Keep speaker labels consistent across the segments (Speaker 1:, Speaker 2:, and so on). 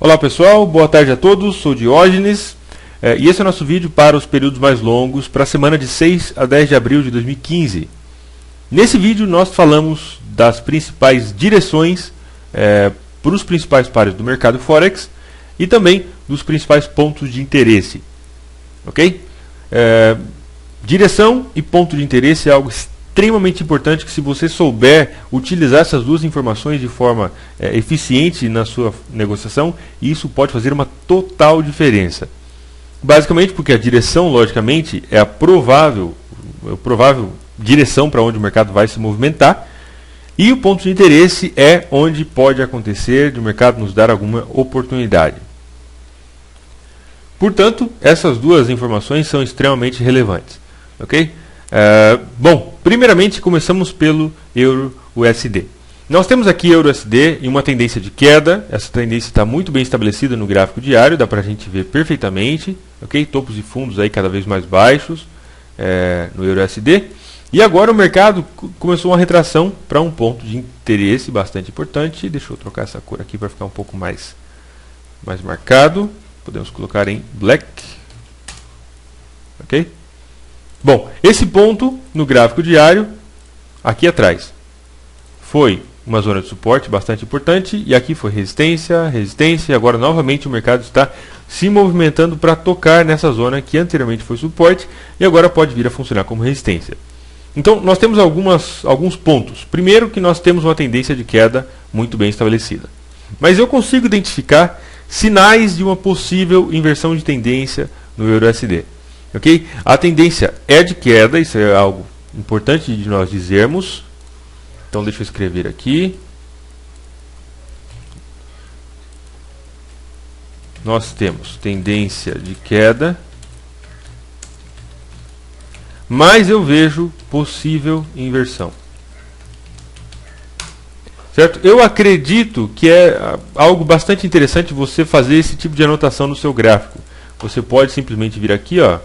Speaker 1: Olá pessoal, boa tarde a todos, sou Diógenes e esse é o nosso vídeo para os períodos mais longos, para a semana de 6 a 10 de abril de 2015. Nesse vídeo nós falamos das principais direções para os principais pares do mercado Forex e também dos principais pontos de interesse. Ok? Direção e ponto de interesse é algo extremamente importante que, se você souber utilizar essas duas informações de forma eficiente na sua negociação, isso pode fazer uma total diferença. Basicamente porque a direção, logicamente, é a provável direção para onde o mercado vai se movimentar, e o ponto de interesse é onde pode acontecer de o mercado nos dar alguma oportunidade. Portanto, essas duas informações são extremamente relevantes. Ok? Bom, primeiramente começamos pelo Euro-USD. Nós temos aqui Euro-USD em uma tendência de queda. Essa tendência está muito bem estabelecida no gráfico diário, dá para a gente ver perfeitamente. Ok? Topos e fundos aí cada vez mais baixos no Euro-USD. E agora o mercado começou uma retração para um ponto de interesse bastante importante. Deixa eu trocar essa cor aqui para ficar um pouco mais marcado. Podemos colocar em black. Ok? Bom, esse ponto no gráfico diário, aqui atrás, foi uma zona de suporte bastante importante, e aqui foi resistência, resistência, e agora novamente o mercado está se movimentando para tocar nessa zona que anteriormente foi suporte, e agora pode vir a funcionar como resistência. Então nós temos alguns pontos. Primeiro, que nós temos uma tendência de queda muito bem estabelecida. Mas eu consigo identificar sinais de uma possível inversão de tendência no Euro-USD. Okay? A tendência é de queda, isso é algo importante de nós dizermos. Então deixa eu escrever aqui. Nós temos tendência de queda, mas eu vejo possível inversão. Certo? Eu acredito que é algo bastante interessante você fazer esse tipo de anotação no seu gráfico. Você pode simplesmente vir aqui, ó,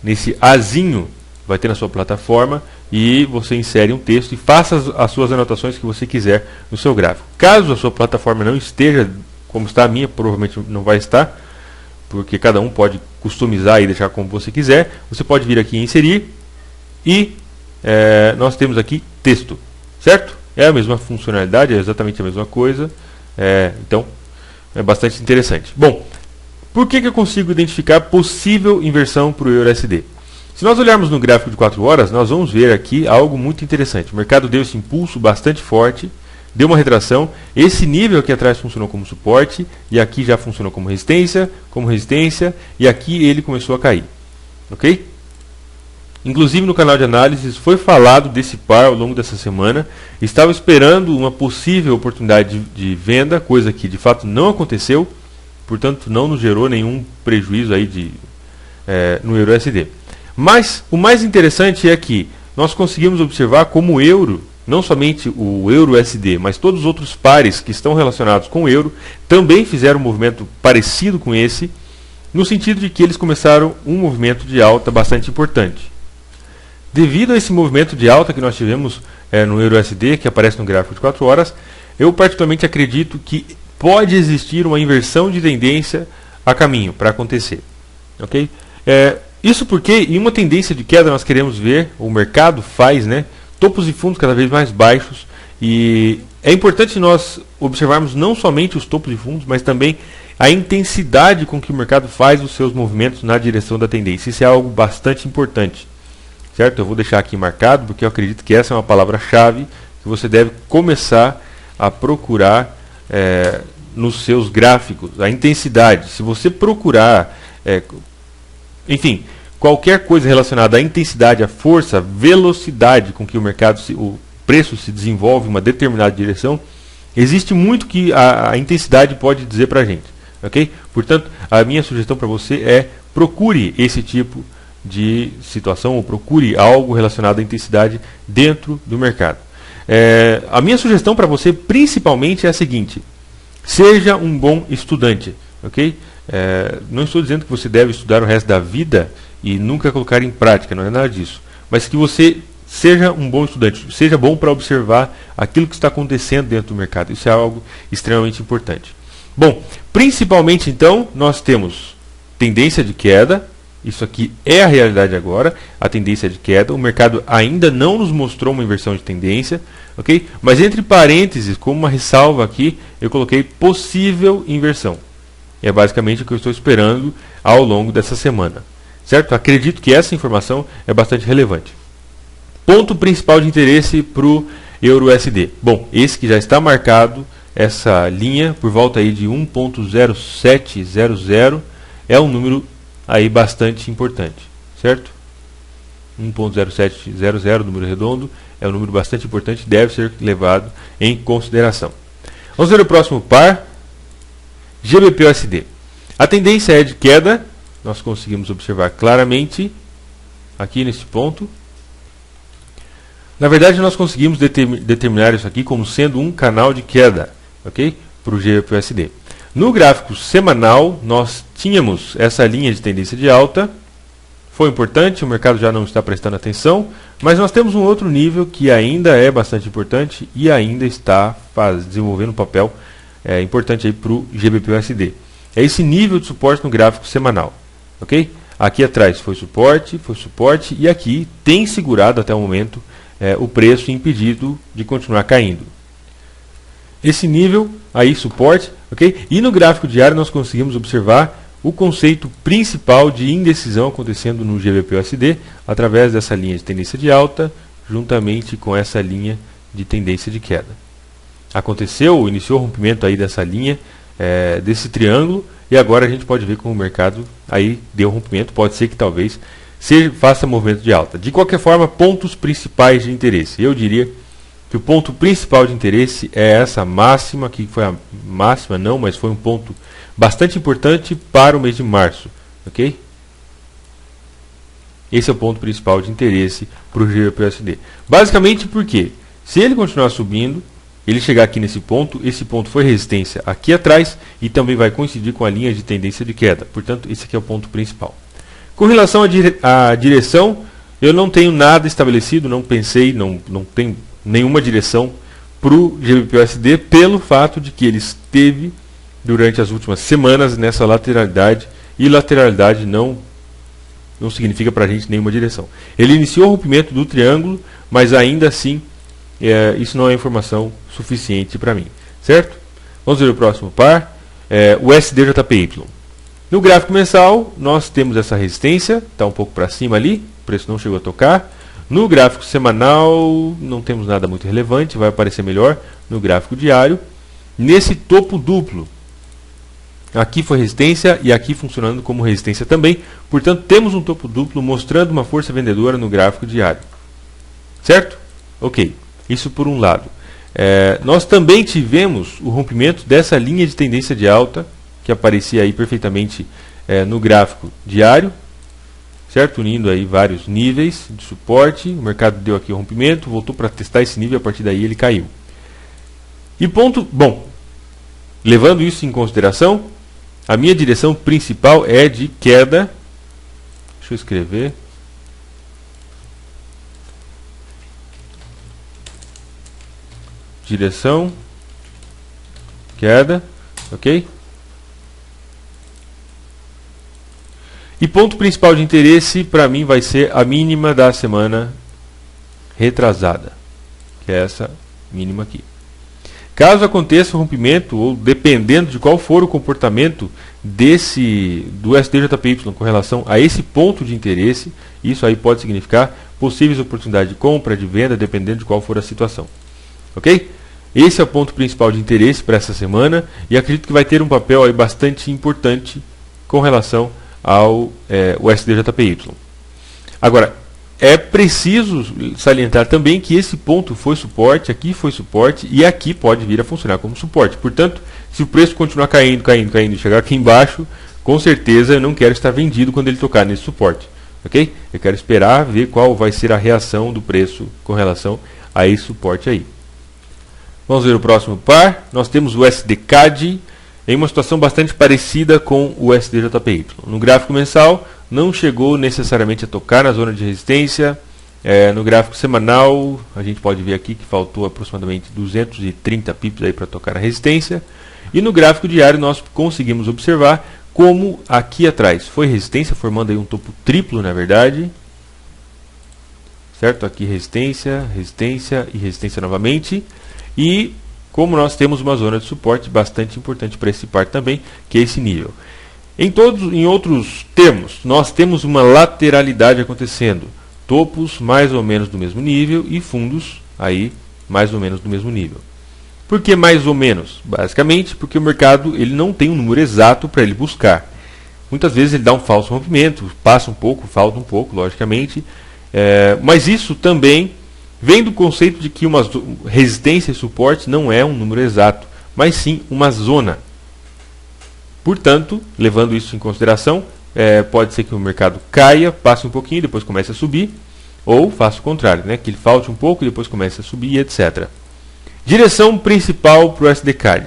Speaker 1: nesse Azinho, vai ter na sua plataforma, e você insere um texto e faça as suas anotações que você quiser no seu gráfico. Caso a sua plataforma não esteja como está a minha, provavelmente não vai estar, porque cada um pode customizar e deixar como você quiser. Você pode vir aqui em inserir e nós temos aqui texto, certo? É a mesma funcionalidade, é exatamente a mesma coisa, então é bastante interessante. Bom, por que eu consigo identificar possível inversão para o Euro-USD? Se nós olharmos no gráfico de 4 horas, nós vamos ver aqui algo muito interessante. O mercado deu esse impulso bastante forte, deu uma retração, esse nível aqui atrás funcionou como suporte, e aqui já funcionou como resistência, e aqui ele começou a cair. Ok? Inclusive no canal de análises foi falado desse par ao longo dessa semana. Estava esperando uma possível oportunidade de venda, coisa que de fato não aconteceu. Portanto, não nos gerou nenhum prejuízo aí no Euro-USD. Mas o mais interessante é que nós conseguimos observar como o euro, não somente o Euro-USD, mas todos os outros pares que estão relacionados com o euro, também fizeram um movimento parecido com esse, no sentido de que eles começaram um movimento de alta bastante importante. Devido a esse movimento de alta que nós tivemos no Euro-USD, que aparece no gráfico de 4 horas, eu particularmente acredito que pode existir uma inversão de tendência a caminho para acontecer. Ok? Isso porque em uma tendência de queda nós queremos ver, o mercado faz, topos e fundos cada vez mais baixos, e é importante nós observarmos não somente os topos e fundos, mas também a intensidade com que o mercado faz os seus movimentos na direção da tendência. Isso é algo bastante importante. Certo? Eu vou deixar aqui marcado, porque eu acredito que essa é uma palavra-chave que você deve começar a procurar nos seus gráficos. A intensidade. Se você procurar, enfim, qualquer coisa relacionada à intensidade, à força, à velocidade com que o preço se desenvolve em uma determinada direção, existe muito que a intensidade pode dizer para a gente. Ok? Portanto, a minha sugestão para você é procure esse tipo de situação, ou procure algo relacionado à intensidade dentro do mercado. A minha sugestão para você principalmente é a seguinte: seja um bom estudante. Ok? Não estou dizendo que você deve estudar o resto da vida e nunca colocar em prática, não é nada disso, mas que você seja um bom estudante, seja bom para observar aquilo que está acontecendo dentro do mercado. Isso é algo extremamente importante. Bom, principalmente então, nós temos tendência de queda. Isso aqui é a realidade agora, a tendência de queda. O mercado ainda não nos mostrou uma inversão de tendência, ok? Mas entre parênteses, como uma ressalva aqui, eu coloquei possível inversão. É basicamente o que eu estou esperando ao longo dessa semana, certo? Acredito que essa informação é bastante relevante. Ponto principal de interesse para o Euro-USD. Bom, esse que já está marcado, essa linha por volta aí de 1.0700, é um número aí bastante importante, certo? 1.0700, número redondo, é um número bastante importante, deve ser levado em consideração. Vamos ver o próximo par, GBP-USD. A tendência é de queda, nós conseguimos observar claramente aqui nesse ponto. Na verdade, nós conseguimos determinar isso aqui como sendo um canal de queda, ok? Para o GBP-USD. No gráfico semanal, nós tínhamos essa linha de tendência de alta. Foi importante, o mercado já não está prestando atenção, mas nós temos um outro nível que ainda é bastante importante e ainda está desenvolvendo um papel importante para o GBP-USD. É esse nível de suporte no gráfico semanal, ok? Aqui atrás foi suporte e aqui tem segurado até o momento o preço impedido de continuar caindo. Esse nível aí, suporte, ok? E no gráfico diário nós conseguimos observar o conceito principal de indecisão acontecendo no GBP-USD através dessa linha de tendência de alta, juntamente com essa linha de tendência de queda. Iniciou o rompimento aí dessa linha, desse triângulo, e agora a gente pode ver como o mercado aí deu rompimento. Pode ser que talvez faça movimento de alta. De qualquer forma, pontos principais de interesse. Eu diria que o ponto principal de interesse é essa máxima, que foi a máxima não, mas foi um ponto bastante importante para o mês de março, ok? Esse é o ponto principal de interesse para o GBP-USD. Basicamente porque, se ele continuar subindo, ele chegar aqui nesse ponto, esse ponto foi resistência aqui atrás e também vai coincidir com a linha de tendência de queda. Portanto, esse aqui é o ponto principal. Com relação à direção, eu não tenho nada estabelecido, não pensei, não tenho nenhuma direção para o GBP-USD pelo fato de que ele esteve durante as últimas semanas nessa lateralidade, e lateralidade não significa para a gente nenhuma direção. Ele iniciou o rompimento do triângulo, mas ainda assim isso não é informação suficiente para mim, certo? Vamos ver o próximo par, o USD-JPY. No gráfico mensal nós temos essa resistência, está um pouco para cima ali, o preço não chegou a tocar. No gráfico semanal não temos nada muito relevante, vai aparecer melhor no gráfico diário. Nesse topo duplo, aqui foi resistência e aqui funcionando como resistência também. Portanto, temos um topo duplo mostrando uma força vendedora no gráfico diário. Certo? Ok. Isso por um lado. Nós também tivemos o rompimento dessa linha de tendência de alta, que aparecia aí perfeitamente no gráfico diário. Certo? Unindo aí vários níveis de suporte. O mercado deu aqui o rompimento, voltou para testar esse nível e a partir daí ele caiu. E levando isso em consideração, a minha direção principal é de queda. Deixa eu escrever. Direção, queda, ok? E ponto principal de interesse para mim vai ser a mínima da semana retrasada, que é essa mínima aqui. Caso aconteça o rompimento, ou dependendo de qual for o comportamento do USD-JPY com relação a esse ponto de interesse, isso aí pode significar possíveis oportunidades de compra, de venda, dependendo de qual for a situação. Ok? Esse é o ponto principal de interesse para essa semana e acredito que vai ter um papel aí bastante importante com relação ao USD-JPY. Agora, é preciso salientar também que esse ponto foi suporte, aqui foi suporte e aqui pode vir a funcionar como suporte. Portanto, se o preço continuar caindo e chegar aqui embaixo, com certeza eu não quero estar vendido quando ele tocar nesse suporte. Ok? Eu quero esperar ver qual vai ser a reação do preço com relação a esse suporte aí. Vamos ver o próximo par. Nós temos o USD-CAD em uma situação bastante parecida com o USD-JPY. No gráfico mensal, não chegou necessariamente a tocar na zona de resistência. No gráfico semanal, a gente pode ver aqui que faltou aproximadamente 230 pips para tocar na resistência. E no gráfico diário nós conseguimos observar como aqui atrás foi resistência, formando aí um topo triplo, na verdade. Certo? Aqui resistência, resistência e resistência novamente. E como nós temos uma zona de suporte bastante importante para esse par também, que é esse nível. Em outros termos, nós temos uma lateralidade acontecendo. Topos mais ou menos do mesmo nível e fundos aí mais ou menos do mesmo nível. Por que mais ou menos? Basicamente porque o mercado ele não tem um número exato para ele buscar. Muitas vezes ele dá um falso rompimento, passa um pouco, falta um pouco, logicamente. Mas isso também vem do conceito de que uma resistência e suporte não é um número exato, mas sim uma zona. Portanto, levando isso em consideração, pode ser que o mercado caia, passe um pouquinho, depois comece a subir, ou faça o contrário, né? Que ele falte um pouco e depois comece a subir, etc. Direção principal para o SDCAD.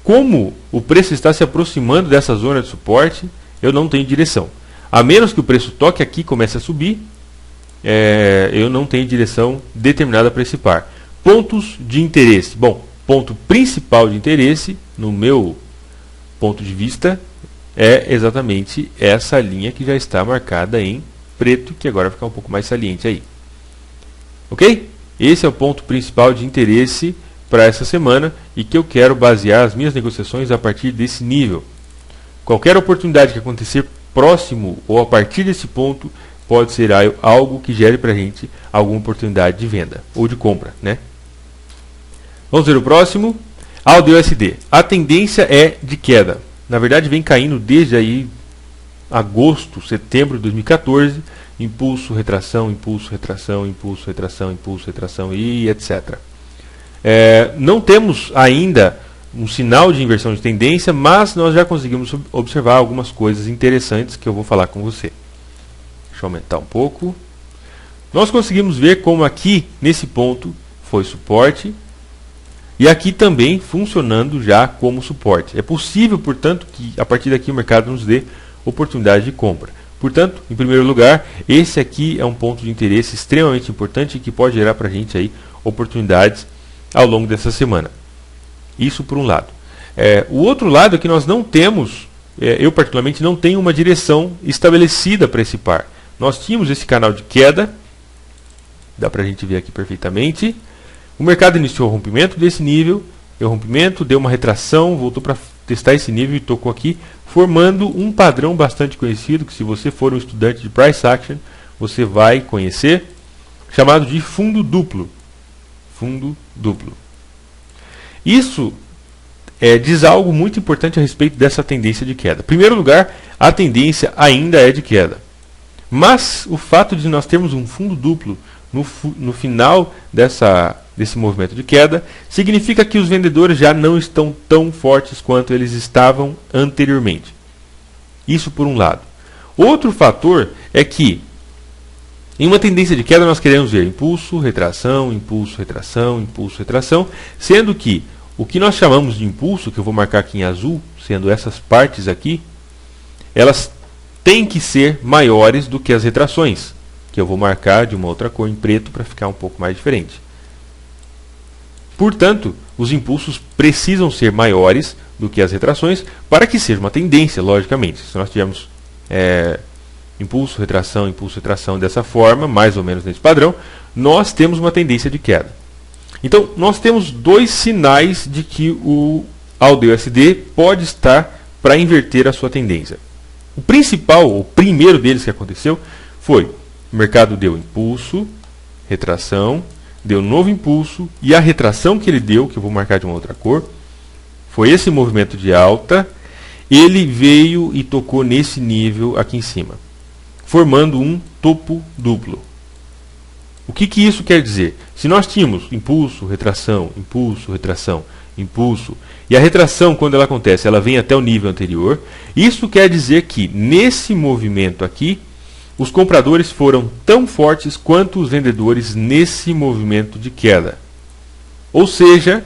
Speaker 1: Como o preço está se aproximando dessa zona de suporte, eu não tenho direção. A menos que o preço toque aqui e comece a subir, eu não tenho direção determinada para esse par. Pontos de interesse. Bom, ponto principal de interesse, no meu ponto de vista, é exatamente essa linha que já está marcada em preto, que agora vai ficar um pouco mais saliente aí. Ok? Esse é o ponto principal de interesse para essa semana e que eu quero basear as minhas negociações a partir desse nível. Qualquer oportunidade que acontecer próximo ou a partir desse ponto pode ser algo que gere para a gente alguma oportunidade de venda ou de compra, né? Vamos ver o próximo. AUD/USD. A tendência é de queda. Na verdade vem caindo desde aí agosto, setembro de 2014. Impulso, retração, impulso, retração, impulso, retração, impulso, retração e etc. Não temos ainda um sinal de inversão de tendência, mas nós já conseguimos observar algumas coisas interessantes que eu vou falar com você. Deixa eu aumentar um pouco. Nós conseguimos ver como aqui, nesse ponto, foi suporte. E aqui também funcionando já como suporte. É possível, portanto, que a partir daqui o mercado nos dê oportunidade de compra. Portanto, em primeiro lugar, esse aqui é um ponto de interesse extremamente importante e que pode gerar para a gente aí oportunidades ao longo dessa semana. Isso por um lado. O outro lado é que nós não temos, eu particularmente não tenho uma direção estabelecida para esse par. Nós tínhamos esse canal de queda, dá para a gente ver aqui perfeitamente. O mercado iniciou o rompimento desse nível, deu uma retração, voltou para testar esse nível e tocou aqui, formando um padrão bastante conhecido, que se você for um estudante de Price Action, você vai conhecer, chamado de fundo duplo. Fundo duplo. Isso diz algo muito importante a respeito dessa tendência de queda. Em primeiro lugar, a tendência ainda é de queda. Mas o fato de nós termos um fundo duplo no final desse movimento de queda, significa que os vendedores já não estão tão fortes quanto eles estavam anteriormente. Isso por um lado. Outro fator é que em uma tendência de queda nós queremos ver impulso, retração, impulso, retração, impulso, retração, sendo que o que nós chamamos de impulso, que eu vou marcar aqui em azul, sendo essas partes aqui, elas têm que ser maiores do que as retrações, que eu vou marcar de uma outra cor em preto para ficar um pouco mais diferente. Portanto, os impulsos precisam ser maiores do que as retrações para que seja uma tendência, logicamente. Se nós tivermos impulso, retração dessa forma, mais ou menos nesse padrão, nós temos uma tendência de queda. Então, nós temos dois sinais de que o AUD/USD pode estar para inverter a sua tendência. O principal, o primeiro deles que aconteceu, foi o mercado deu impulso, retração, deu novo impulso, e a retração que ele deu, que eu vou marcar de uma outra cor, foi esse movimento de alta, ele veio e tocou nesse nível aqui em cima, formando um topo duplo. O que isso quer dizer? Se nós tínhamos impulso, retração, impulso, retração, impulso, e a retração, quando ela acontece, ela vem até o nível anterior, isso quer dizer que nesse movimento aqui, os compradores foram tão fortes quanto os vendedores nesse movimento de queda. Ou seja,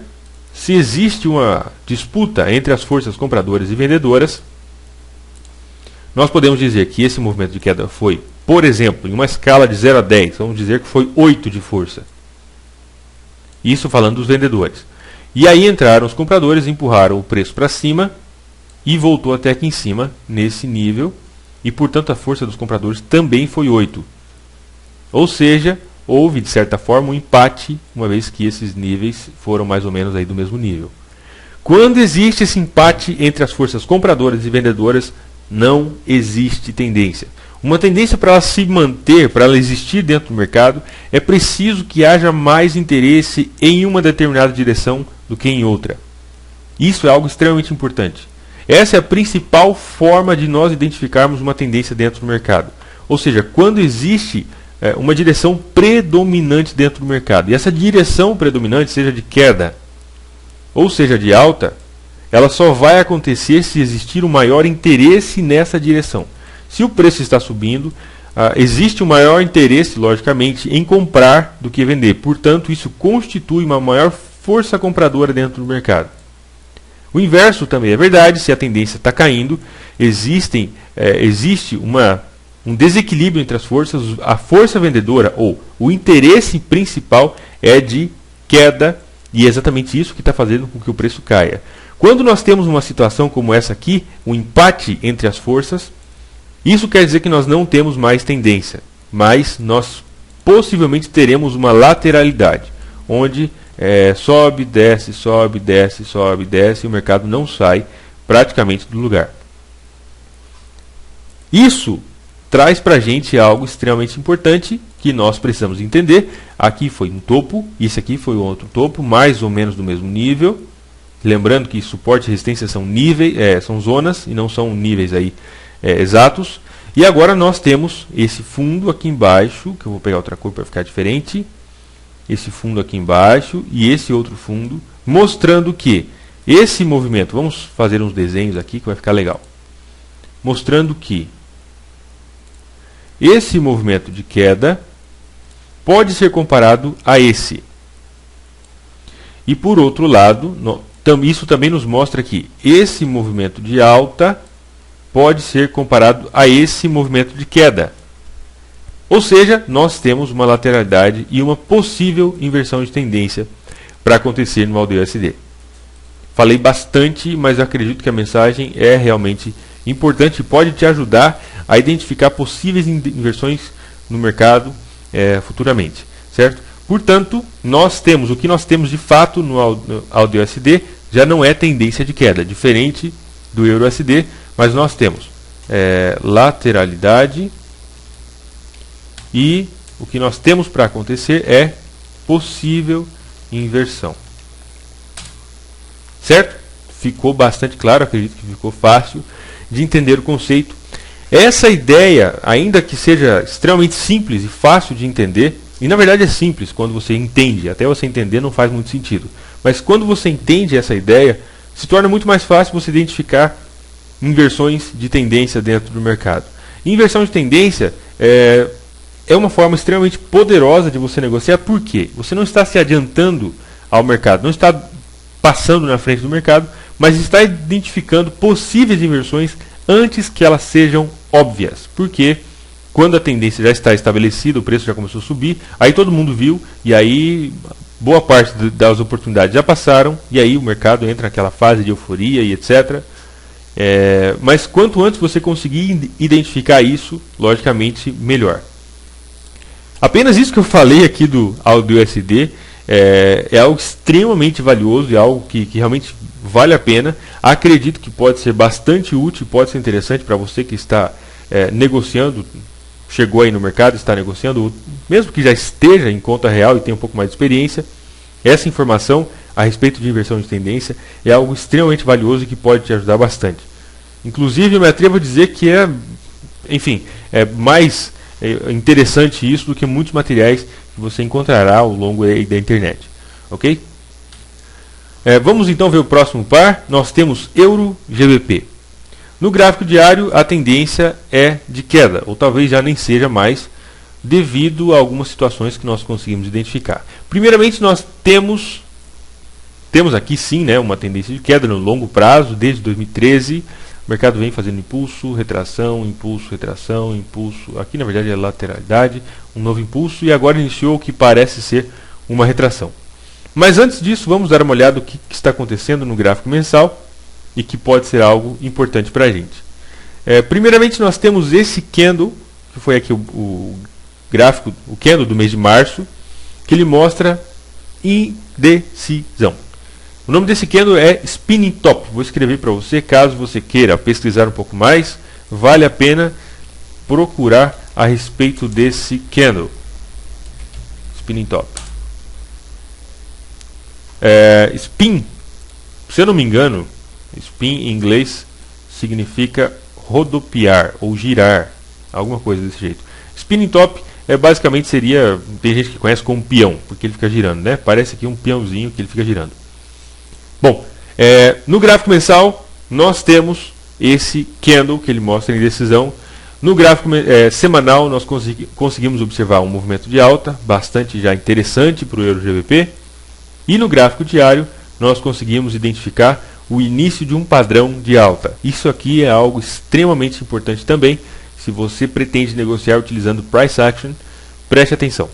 Speaker 1: se existe uma disputa entre as forças compradoras e vendedoras, nós podemos dizer que esse movimento de queda foi, por exemplo, em uma escala de 0 a 10, vamos dizer que foi 8 de força. Isso falando dos vendedores. E aí entraram os compradores, empurraram o preço para cima e voltou até aqui em cima, nesse nível. E, portanto, a força dos compradores também foi 8. Ou seja, houve, de certa forma, um empate, uma vez que esses níveis foram mais ou menos aí do mesmo nível. Quando existe esse empate entre as forças compradoras e vendedoras, não existe tendência. Uma tendência, para ela se manter, para ela existir dentro do mercado, é preciso que haja mais interesse em uma determinada direção do que em outra. Isso é algo extremamente importante. Essa é a principal forma de nós identificarmos uma tendência dentro do mercado. Ou seja, quando existe uma direção predominante dentro do mercado, e essa direção predominante, seja de queda ou seja de alta, ela só vai acontecer se existir um maior interesse nessa direção. Se o preço está subindo, existe um maior interesse, logicamente, em comprar do que vender. Portanto, isso constitui uma maior força compradora dentro do mercado. O inverso também é verdade. Se a tendência está caindo, existe um desequilíbrio entre as forças. A força vendedora, ou o interesse principal, é de queda, e é exatamente isso que está fazendo com que o preço caia. Quando nós temos uma situação como essa aqui, um empate entre as forças, isso quer dizer que nós não temos mais tendência, mas nós possivelmente teremos uma lateralidade, onde sobe, desce, sobe, desce, sobe, desce, e o mercado não sai praticamente do lugar. Isso traz para a gente algo extremamente importante que nós precisamos entender. Aqui foi um topo, esse aqui foi outro topo, mais ou menos do mesmo nível. Lembrando que suporte e resistência são níveis, são zonas e não são níveis aí exatos. E agora nós temos esse fundo aqui embaixo, que eu vou pegar outra cor para ficar diferente. Esse fundo aqui embaixo e esse outro fundo, mostrando que esse movimento, vamos fazer uns desenhos aqui que vai ficar legal, mostrando que esse movimento de queda pode ser comparado a esse. E por outro lado, isso também nos mostra que esse movimento de alta pode ser comparado a esse movimento de queda. Ou seja, nós temos uma lateralidade e uma possível inversão de tendência para acontecer no AUD/USD. Falei bastante, mas acredito que a mensagem é realmente importante e pode te ajudar a identificar possíveis inversões no mercado futuramente, certo? Portanto, nós temos o que nós temos de fato no AUD/USD, já não é tendência de queda, diferente do EUR/USD, mas nós temos lateralidade e o que nós temos para acontecer é possível inversão. Certo? Ficou bastante claro, acredito que ficou fácil de entender o conceito. Essa ideia, ainda que seja extremamente simples e fácil de entender, e na verdade é simples quando você entende, até você entender não faz muito sentido, mas quando você entende essa ideia, se torna muito mais fácil você identificar inversões de tendência dentro do mercado. Inversão de tendência é uma forma extremamente poderosa de você negociar, porque você não está se adiantando ao mercado, não está passando na frente do mercado, mas está identificando possíveis inversões antes que elas sejam óbvias. Porque quando a tendência já está estabelecida, o preço já começou a subir, aí todo mundo viu, e aí boa parte das oportunidades já passaram, e aí o mercado entra naquela fase de euforia e etc. Mas quanto antes você conseguir identificar isso, logicamente melhor. Apenas isso que eu falei aqui do AUD/USD é algo extremamente valioso e algo que realmente vale a pena. Acredito que pode ser bastante útil, pode ser interessante para você que está negociando, chegou aí no mercado, está negociando, mesmo que já esteja em conta real e tenha um pouco mais de experiência. Essa informação a respeito de inversão de tendência é algo extremamente valioso e que pode te ajudar bastante. Inclusive, eu me atrevo a dizer que é mais interessante isso do que muitos materiais que você encontrará ao longo da internet. Ok? Vamos então ver o próximo par. Nós temos Euro/GBP. No gráfico diário, a tendência é de queda, ou talvez já nem seja mais, devido a algumas situações que nós conseguimos identificar. Primeiramente, nós temos aqui sim, uma tendência de queda no longo prazo, desde 2013. O mercado vem fazendo impulso, retração, impulso, retração, impulso. Aqui na verdade é lateralidade, um novo impulso, e agora iniciou o que parece ser uma retração. Mas antes disso, vamos dar uma olhada no que está acontecendo no gráfico mensal e que pode ser algo importante para a gente. Primeiramente, nós temos esse candle, que foi aqui o gráfico, o candle do mês de março, que ele mostra indecisão. O nome desse candle é Spinning Top. Vou escrever para você, caso você queira pesquisar um pouco mais, vale a pena procurar a respeito desse candle. Spinning Top. Spin, se eu não me engano, spin em inglês significa rodopiar ou girar, alguma coisa desse jeito. Spinning Top basicamente seria, tem gente que conhece como peão, porque ele fica girando, né? Parece aqui um peãozinho que ele fica girando. Bom, no gráfico mensal nós temos esse candle que ele mostra em indecisão. No gráfico semanal nós conseguimos observar um movimento de alta bastante já interessante para o Euro GBP. E no gráfico diário nós conseguimos identificar o início de um padrão de alta. Isso aqui é algo extremamente importante também. Se você pretende negociar utilizando Price Action, preste atenção.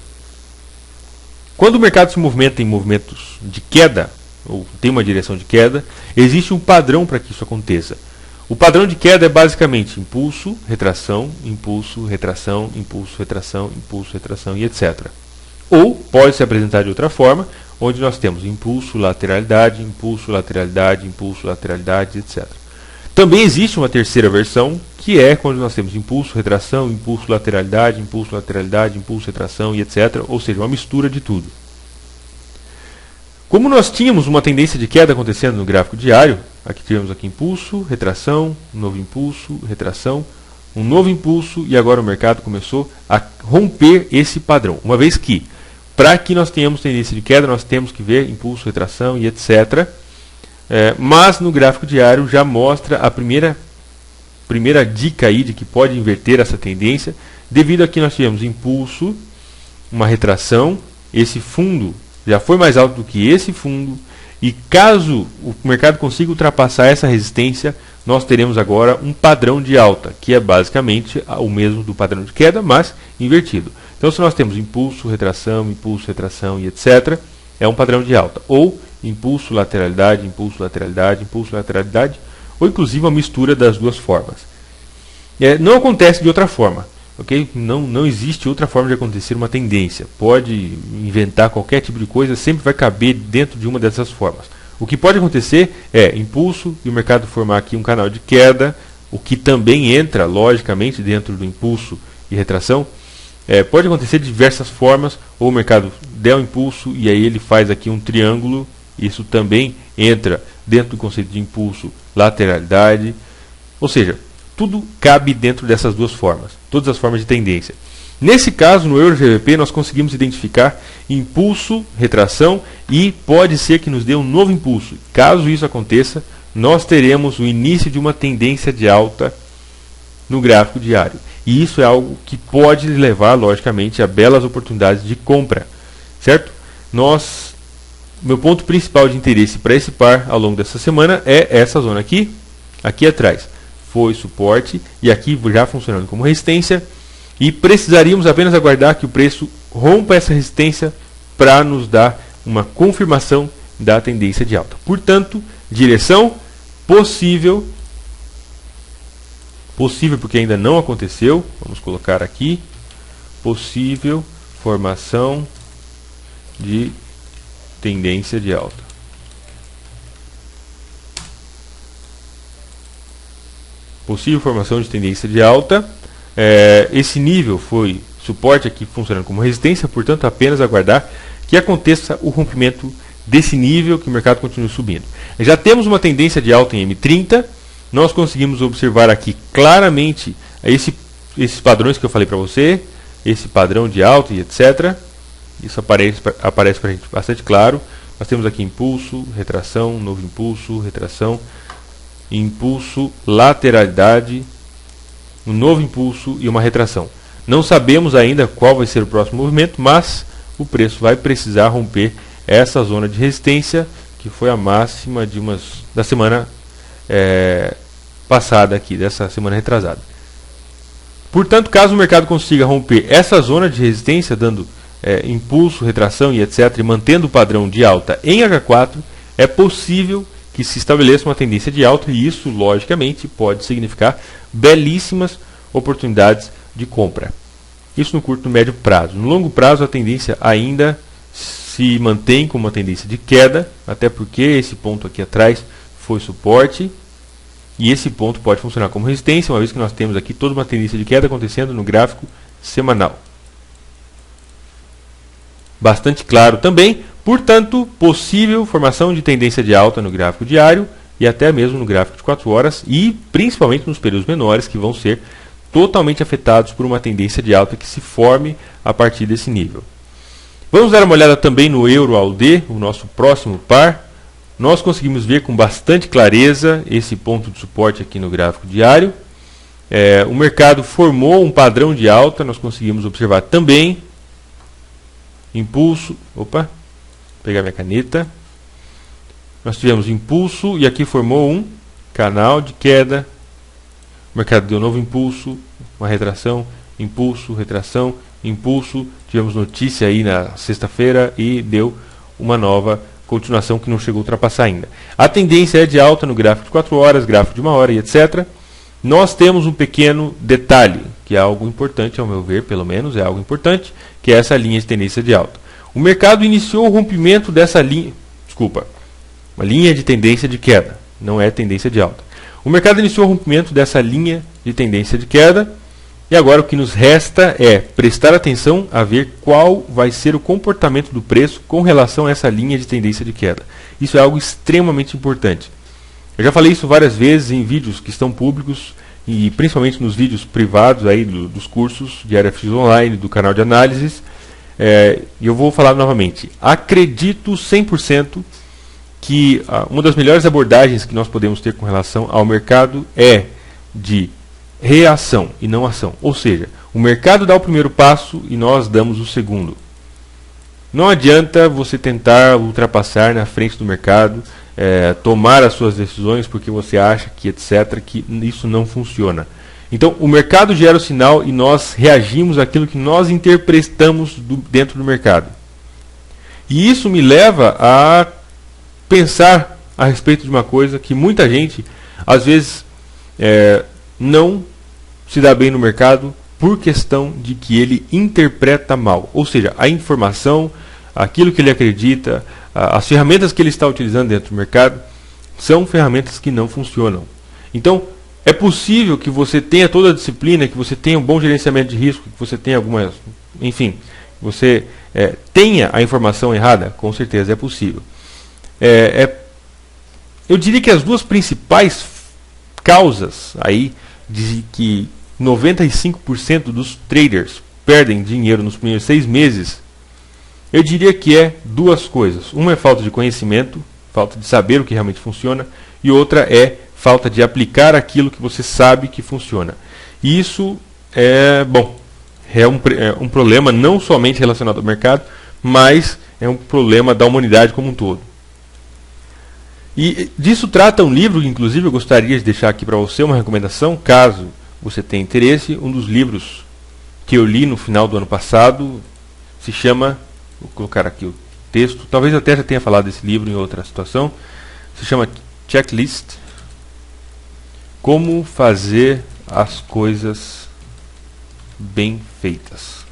Speaker 1: Quando o mercado se movimenta em movimentos de queda, ou tem uma direção de queda, existe um padrão para que isso aconteça. O padrão de queda é basicamente impulso, retração, impulso, retração, impulso, retração, impulso, retração e etc. Ou pode se apresentar de outra forma, onde nós temos impulso, lateralidade, impulso, lateralidade, impulso, lateralidade, etc. Também existe uma terceira versão, que é quando nós temos impulso, retração, impulso, lateralidade, impulso, lateralidade, impulso, retração e etc. Ou seja, uma mistura de tudo. Como nós tínhamos uma tendência de queda acontecendo no gráfico diário, aqui tivemos aqui impulso, retração, um novo impulso, retração, um novo impulso e agora o mercado começou a romper esse padrão. Uma vez que, para que nós tenhamos tendência de queda, nós temos que ver impulso, retração e etc. Mas no gráfico diário já mostra a primeira dica aí de que pode inverter essa tendência, devido a que nós tivemos impulso, uma retração, esse fundo já foi mais alto do que esse fundo, e caso o mercado consiga ultrapassar essa resistência, nós teremos agora um padrão de alta, que é basicamente o mesmo do padrão de queda, mas invertido. Então, se nós temos impulso, retração e etc., é um padrão de alta. Ou impulso, lateralidade, impulso, lateralidade, impulso, lateralidade, ou inclusive uma mistura das duas formas. Não acontece de outra forma. Okay? Não existe outra forma de acontecer uma tendência. Pode inventar qualquer tipo de coisa, sempre vai caber dentro de uma dessas formas. O que pode acontecer é impulso e o mercado formar aqui um canal de queda, o que também entra, logicamente, dentro do impulso e retração. Pode acontecer de diversas formas, ou o mercado der um impulso e aí ele faz aqui um triângulo, isso também entra dentro do conceito de impulso, lateralidade, ou seja, tudo cabe dentro dessas duas formas, todas as formas de tendência. Nesse caso, no Euro GBP, nós conseguimos identificar impulso, retração e pode ser que nos dê um novo impulso. Caso isso aconteça, nós teremos o início de uma tendência de alta no gráfico diário. E isso é algo que pode levar, logicamente, a belas oportunidades de compra. Certo? Meu ponto principal de interesse para esse par ao longo dessa semana é essa zona aqui atrás. Foi suporte e aqui já funcionando como resistência. E precisaríamos apenas aguardar que o preço rompa essa resistência para nos dar uma confirmação da tendência de alta. Portanto, direção possível porque ainda não aconteceu, vamos colocar aqui, possível formação de tendência de alta. Possível formação de tendência de alta. Esse nível foi suporte aqui funcionando como resistência, portanto apenas aguardar que aconteça o rompimento desse nível, que o mercado continue subindo. Já temos uma tendência de alta em M30, nós conseguimos observar aqui claramente esses padrões que eu falei para você, esse padrão de alta e etc. Isso aparece para a gente bastante claro. Nós temos aqui impulso, retração, novo impulso, retração, impulso, lateralidade, um novo impulso e uma retração. Não sabemos ainda qual vai ser o próximo movimento, mas o preço vai precisar romper essa zona de resistência, que foi a máxima da semana passada aqui, dessa semana retrasada. Portanto, caso o mercado consiga romper essa zona de resistência, dando impulso, retração e etc., e mantendo o padrão de alta em H4, é possível que se estabeleça uma tendência de alta, e isso, logicamente, pode significar belíssimas oportunidades de compra. Isso no curto e no médio prazo. No longo prazo, a tendência ainda se mantém como uma tendência de queda, até porque esse ponto aqui atrás foi suporte, e esse ponto pode funcionar como resistência, uma vez que nós temos aqui toda uma tendência de queda acontecendo no gráfico semanal. Bastante claro também, portanto, possível formação de tendência de alta no gráfico diário e até mesmo no gráfico de 4 horas e principalmente nos períodos menores, que vão ser totalmente afetados por uma tendência de alta que se forme a partir desse nível. Vamos dar uma olhada também no Euro AUD, o nosso próximo par. Nós conseguimos ver com bastante clareza esse ponto de suporte aqui no gráfico diário. O mercado formou um padrão de alta, nós conseguimos observar também impulso. Opa, vou pegar minha caneta. Nós tivemos impulso e aqui formou um canal de queda. O mercado deu um novo impulso, uma retração, impulso, retração, impulso. Tivemos notícia aí na sexta-feira e deu uma nova continuação que não chegou a ultrapassar ainda. A tendência é de alta no gráfico de 4 horas, gráfico de 1 hora e etc. Nós temos um pequeno detalhe, que é algo importante, ao meu ver, pelo menos, é algo importante, que é essa linha de tendência de alta. O mercado iniciou o rompimento dessa linha, uma linha de tendência de queda, não é tendência de alta. O mercado iniciou o rompimento dessa linha de tendência de queda, e agora o que nos resta é prestar atenção a ver qual vai ser o comportamento do preço com relação a essa linha de tendência de queda. Isso é algo extremamente importante. Eu já falei isso várias vezes em vídeos que estão públicos e principalmente nos vídeos privados aí dos cursos de RFX Online, do canal de análises. E eu vou falar novamente. Acredito 100% que uma das melhores abordagens que nós podemos ter com relação ao mercado é de reação e não ação. Ou seja, o mercado dá o primeiro passo e nós damos o segundo. Não adianta você tentar ultrapassar na frente do mercado, tomar as suas decisões porque você acha que etc, que isso não funciona. Então, o mercado gera o sinal e nós reagimos àquilo que nós interpretamos dentro do mercado. E isso me leva a pensar a respeito de uma coisa que muita gente, às vezes, não se dá bem no mercado por questão de que ele interpreta mal. Ou seja, a informação, aquilo que ele acredita, as ferramentas que ele está utilizando dentro do mercado, são ferramentas que não funcionam. Então, é possível que você tenha toda a disciplina, que você tenha um bom gerenciamento de risco, que você tenha algumas... Enfim, você tenha a informação errada, com certeza é possível. Eu diria que as duas principais causas aí de que 95% dos traders perdem dinheiro nos primeiros 6 meses, eu diria que é duas coisas. Uma é falta de conhecimento, falta de saber o que realmente funciona, e outra é falta de aplicar aquilo que você sabe que funciona. E isso é um problema não somente relacionado ao mercado, mas é um problema da humanidade como um todo. E disso trata um livro que, inclusive, eu gostaria de deixar aqui para você uma recomendação, caso você tenha interesse. Um dos livros que eu li no final do ano passado se chama, vou colocar aqui o texto, talvez eu até já tenha falado desse livro em outra situação, se chama Checklist, Como Fazer as Coisas Bem Feitas.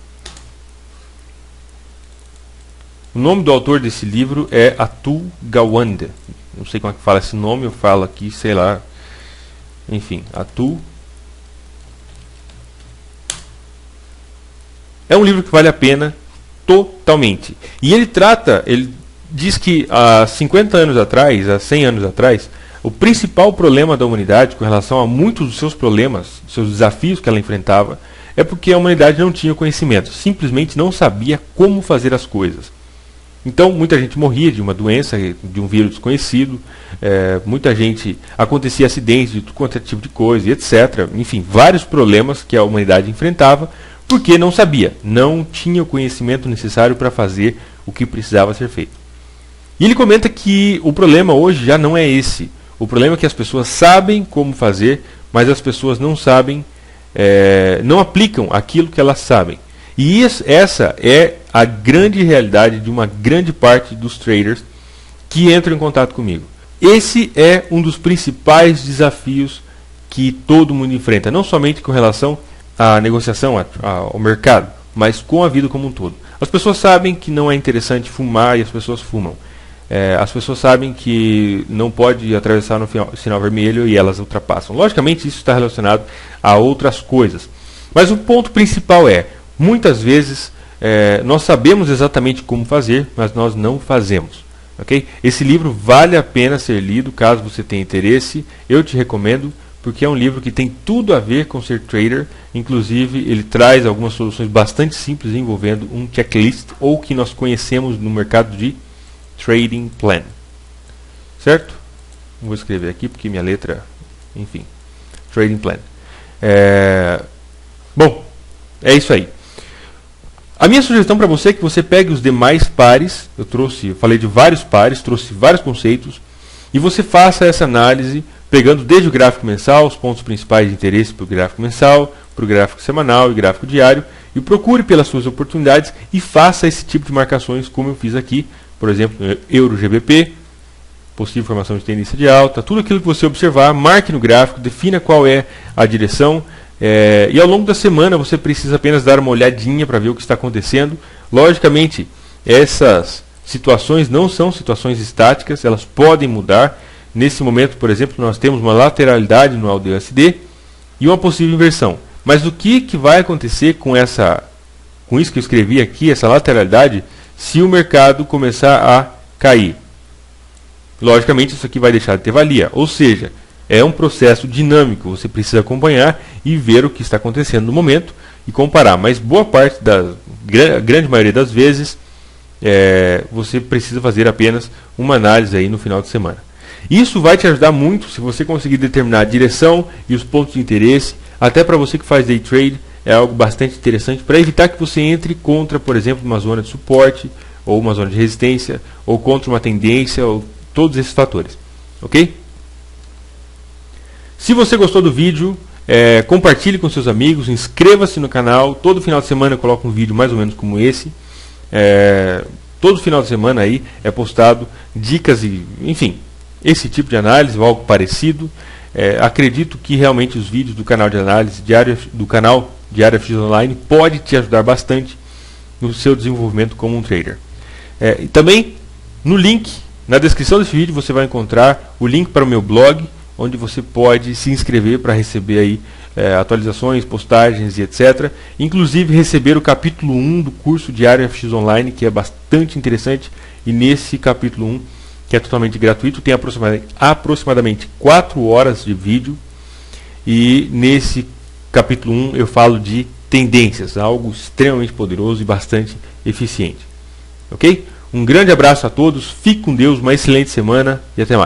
Speaker 1: O nome do autor desse livro é Atul Gawande. Não sei como é que fala esse nome, eu falo aqui, sei lá. Enfim, Atul. É um livro que vale a pena totalmente. E ele diz que há 50 anos atrás, há 100 anos atrás, o principal problema da humanidade com relação a muitos dos seus problemas, seus desafios que ela enfrentava, é porque a humanidade não tinha conhecimento, simplesmente não sabia como fazer as coisas. Então, muita gente morria de uma doença, de um vírus desconhecido, muita gente, acontecia acidentes de tudo quanto é tipo de coisa, e etc. Enfim, vários problemas que a humanidade enfrentava, porque não sabia, não tinha o conhecimento necessário para fazer o que precisava ser feito. E ele comenta que o problema hoje já não é esse. O problema é que as pessoas sabem como fazer, mas as pessoas não sabem, não aplicam aquilo que elas sabem. E essa é a grande realidade de uma grande parte dos traders que entram em contato comigo. Esse é um dos principais desafios que todo mundo enfrenta, não somente com relação à negociação, ao mercado, mas com a vida como um todo. As pessoas sabem que não é interessante fumar e as pessoas fumam. As pessoas sabem que não pode atravessar no sinal vermelho e elas ultrapassam. Logicamente isso está relacionado a outras coisas. Mas o ponto principal é, muitas vezes nós sabemos exatamente como fazer, mas nós não fazemos. Okay? Esse livro vale a pena ser lido, caso você tenha interesse. Eu te recomendo, porque é um livro que tem tudo a ver com ser trader. Inclusive ele traz algumas soluções bastante simples envolvendo um checklist, ou que nós conhecemos no mercado de Trading Plan. Certo? Vou escrever aqui porque minha letra, enfim, Trading Plan. Bom, é isso aí. A minha sugestão para você é que você pegue os demais pares. Eu falei de vários pares, trouxe vários conceitos, e você faça essa análise pegando desde o gráfico mensal, os pontos principais de interesse para o gráfico mensal, para o gráfico semanal e gráfico diário, e procure pelas suas oportunidades e faça esse tipo de marcações como eu fiz aqui. Por exemplo, Euro GBP, possível formação de tendência de alta, tudo aquilo que você observar, marque no gráfico, defina qual é a direção, e ao longo da semana você precisa apenas dar uma olhadinha para ver o que está acontecendo. Logicamente, essas situações não são situações estáticas, elas podem mudar. Nesse momento, por exemplo, nós temos uma lateralidade no AUD/USD e uma possível inversão. Mas o que vai acontecer com isso que eu escrevi aqui, essa lateralidade, se o mercado começar a cair? Logicamente isso aqui vai deixar de ter valia, ou seja, é um processo dinâmico, você precisa acompanhar e ver o que está acontecendo no momento e comparar, mas boa parte grande maioria das vezes você precisa fazer apenas uma análise aí no final de semana. Isso vai te ajudar muito se você conseguir determinar a direção e os pontos de interesse. Até para você que faz day trade é algo bastante interessante para evitar que você entre contra, por exemplo, uma zona de suporte ou uma zona de resistência, ou contra uma tendência, ou todos esses fatores. Ok? Se você gostou do vídeo, compartilhe com seus amigos, inscreva-se no canal. Todo final de semana eu coloco um vídeo mais ou menos como esse. Todo final de semana aí é postado dicas e, enfim, esse tipo de análise ou algo parecido. Acredito que realmente os vídeos do canal de análise do canal Diário FX Online pode te ajudar bastante no seu desenvolvimento como um trader. E também no link, na descrição desse vídeo, você vai encontrar o link para o meu blog, onde você pode se inscrever para receber aí atualizações, postagens e etc. Inclusive receber o capítulo 1 do curso Diário FX Online, que é bastante interessante. E nesse capítulo 1, que é totalmente gratuito, tem aproximadamente 4 horas de vídeo. E nesse capítulo 1 eu falo de tendências, algo extremamente poderoso e bastante eficiente. Ok? Um grande abraço a todos, fique com Deus, uma excelente semana e até mais.